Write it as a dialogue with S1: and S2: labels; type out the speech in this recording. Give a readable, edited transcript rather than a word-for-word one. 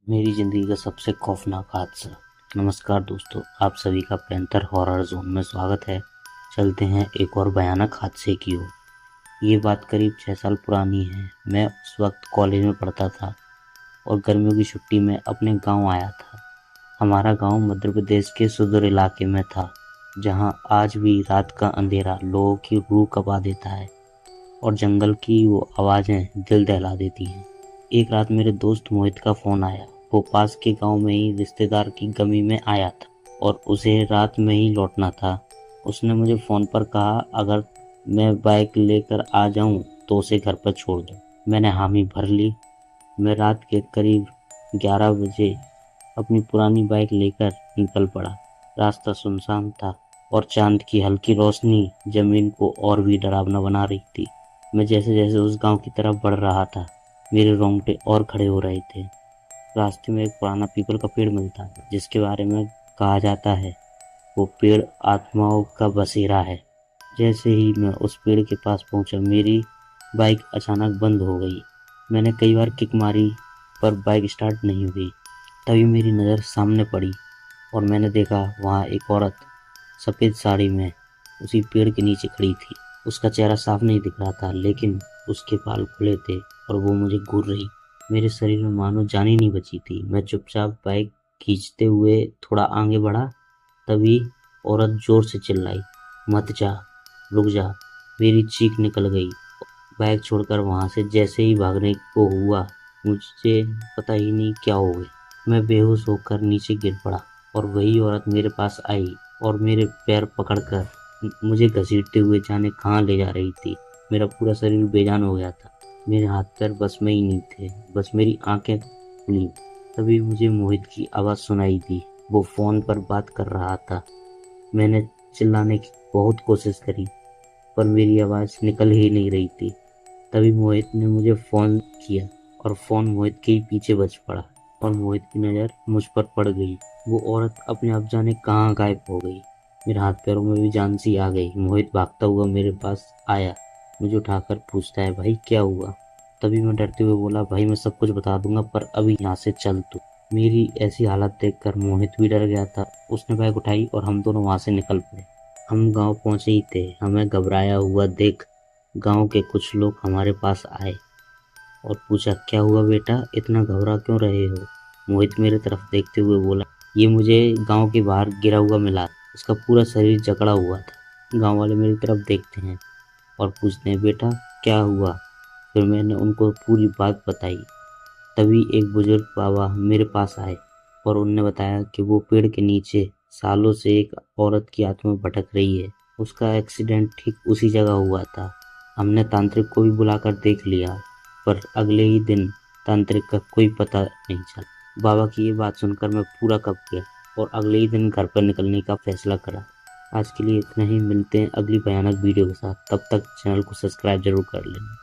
S1: मेरी ज़िंदगी का सबसे खौफनाक हादसा। नमस्कार दोस्तों, आप सभी का पैंथर हॉरर जोन में स्वागत है। चलते हैं एक और भयानक हादसे की ओर। ये बात करीब 6 साल पुरानी है। मैं उस वक्त कॉलेज में पढ़ता था और गर्मियों की छुट्टी में अपने गांव आया था। हमारा गांव मध्य प्रदेश के सुदूर इलाके में था, जहां आज भी रात का अंधेरा लोगों की रूह कँपा देता है और जंगल की वो आवाज़ें दिल दहला देती हैं। एक रात मेरे दोस्त मोहित का फ़ोन आया। वो पास के गांव में ही रिश्तेदार की गमी में आया था और उसे रात में ही लौटना था। उसने मुझे फ़ोन पर कहा, अगर मैं बाइक लेकर आ जाऊं तो उसे घर पर छोड़ दो। मैंने हामी भर ली। मैं रात के करीब 11 बजे अपनी पुरानी बाइक लेकर निकल पड़ा। रास्ता सुनसान था और चांद की हल्की रोशनी जमीन को और भी डरावना बना रही थी। मैं जैसे जैसे उस गांव की तरफ बढ़ रहा था, मेरे रोंगटे और खड़े हो रहे थे। रास्ते में एक पुराना पीपल का पेड़ मिलता है, जिसके बारे में कहा जाता है वो पेड़ आत्माओं का बसेरा है। जैसे ही मैं उस पेड़ के पास पहुंचा, मेरी बाइक अचानक बंद हो गई। मैंने कई बार किक मारी पर बाइक स्टार्ट नहीं हुई। तभी मेरी नज़र सामने पड़ी और मैंने देखा वहाँ एक औरत सफ़ेद साड़ी में उसी पेड़ के नीचे खड़ी थी। उसका चेहरा साफ नहीं दिख रहा था, लेकिन उसके बाल खुले थे और वो मुझे घूर रही। मेरे शरीर में मानो जान ही नहीं बची थी। मैं चुपचाप बाइक खींचते हुए थोड़ा आगे बढ़ा। तभी औरत जोर से चिल्लाई, मत जा, रुक जा। मेरी चीख निकल गई। बाइक छोड़कर वहां से जैसे ही भागने को हुआ, मुझे पता ही नहीं क्या हो गया। मैं बेहोश होकर नीचे गिर पड़ा और वही औरत मेरे पास आई और मेरे पैर पकड़कर मुझे घसीटते हुए जाने कहाँ ले जा रही थी। मेरा पूरा शरीर बेजान हो गया था। मेरे हाथ पैर बस में ही नहीं थे, बस मेरी आंखें खुली। तभी मुझे मोहित की आवाज़ सुनाई दी। वो फ़ोन पर बात कर रहा था। मैंने चिल्लाने की बहुत कोशिश करी, पर मेरी आवाज़ निकल ही नहीं रही थी। तभी मोहित ने मुझे फ़ोन किया और फ़ोन मोहित के ही पीछे बज पड़ा और मोहित की नज़र मुझ पर पड़ गई। वो औरत अपने आप जाने कहाँ गायब हो गई। मेरे हाथ पैरों में भी जान सी आ गई। मोहित भागता हुआ मेरे पास आया, मुझे उठाकर पूछता है, भाई क्या हुआ? तभी मैं डरते हुए बोला, भाई मैं सब कुछ बता दूंगा, पर अभी यहाँ से चल तू। मेरी ऐसी हालत देखकर मोहित भी डर गया था। उसने बाइक उठाई और हम दोनों वहाँ से निकल पड़े। हम गांव पहुंचे ही थे। हमें घबराया हुआ देख गांव के कुछ लोग हमारे पास आए और पूछा, क्या हुआ बेटा, इतना घबरा क्यों रहे हो? मोहित मेरे तरफ देखते हुए बोला, ये मुझे गांव के बाहर गिरा हुआ मिला। इसका पूरा शरीर जकड़ा हुआ था। गांव वाले मेरी तरफ देखते हैं और पूछते हैं, बेटा क्या हुआ? फिर मैंने उनको पूरी बात बताई। तभी एक बुजुर्ग बाबा मेरे पास आए और उनने बताया कि वो पेड़ के नीचे सालों से एक औरत की आत्मा भटक रही है। उसका एक्सीडेंट ठीक उसी जगह हुआ था। हमने तांत्रिक को भी बुलाकर देख लिया, पर अगले ही दिन तांत्रिक का कोई पता नहीं चला। बाबा की ये बात सुनकर मैं पूरा कँप गया और अगले ही दिन घर पर निकलने का फैसला करा। आज के लिए इतना ही। मिलते हैं अगली भयानक वीडियो के साथ। तब तक चैनल को सब्सक्राइब जरूर कर लेना।